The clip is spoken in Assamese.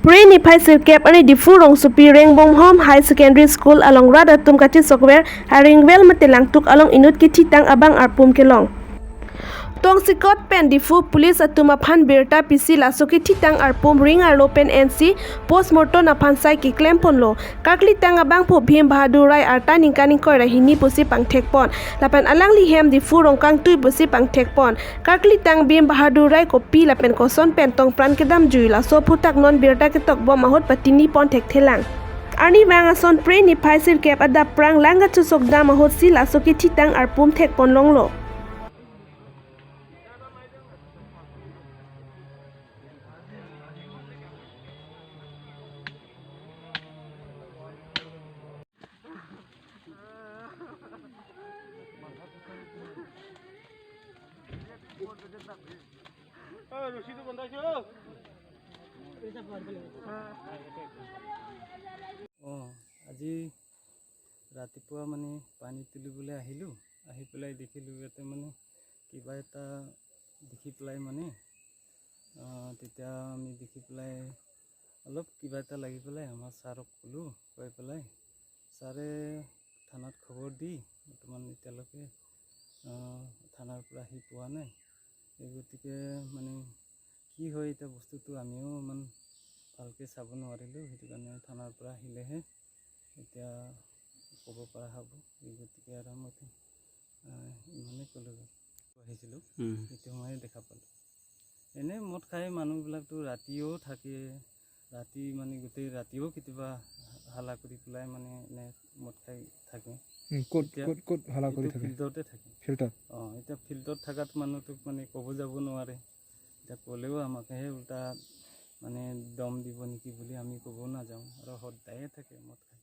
Pre-Nifai Sirkep ani Difu Rongsupi Rengbonghom High Secondary School along Rada Tumkati Sokwer Haringwel Matelang tuk along inut kithitang abang arpum kelong. Tong sikot pen Difu Police atuma phan birta pisi lasoki thitang arpum ring arlo pen NC postmortem aphan sai ki claim ponlo kakli tang abang pho bhim bahadur rai arta ningkani koi rahini pusi pangthek pon lapan alang li hem Difu rongkang tui pusi pangthek pon kakli tang bhim bahadur rai kopi lapen koson pen tong pran kedam jui laso phutak non birta ketok bo mahot patini pon thek thelang Arni mangason Pre-Nifai Sirkep ada prang langa chusok da mahot si lasoki thitang arpum thek pon longlo আজি ৰাতিপুৱা মানে পানী তুলিবলৈ আহিলোঁ আহি পেলাই দেখিলোঁ ইয়াতে মানে কিবা এটা দেখি পেলাই মানে তেতিয়া আমি দেখি পেলাই অলপ কিবা এটা লাগি পেলাই আমাৰ ছাৰক ক'লোঁ কৈ পেলাই ছাৰে থানাত খবৰ দি বৰ্তমান এতিয়ালৈকে থানাৰ পৰা আহি পোৱা নাই এই গতিকে মানে কি হয় এতিয়া বস্তুটো আমিও ইমান ভালকৈ চাব নোৱাৰিলোঁ সেইটো কাৰণে থানাৰ পৰা আহিলেহে এতিয়া ক'ব পৰা হ'ব এই গতিকে আৰু মই ইমানেই ক'লোঁ আহিছিলোঁ সেইটো মই দেখা পালোঁ এনেই মদ খাই মানুহবিলাকতো ৰাতিও থাকে ৰাতি মানে গোটেই ৰাতিও কেতিয়াবা হালা কৰি পেলাই মানে এনে মদ খাই থাকে ক'ত হালা কৰি থাকে ফিল্ডতে থাকে ফিল্ডত এতিয়া ফিল্ডত থকাত মানুহটোক মানে ক'ব যাব নোৱাৰে এতিয়া ক'লেও আমাকহে উল্টা মানে দম দিব নেকি বুলি আমি ক'ব নাযাওঁ আৰু সদায়ে থাকে মদ খাই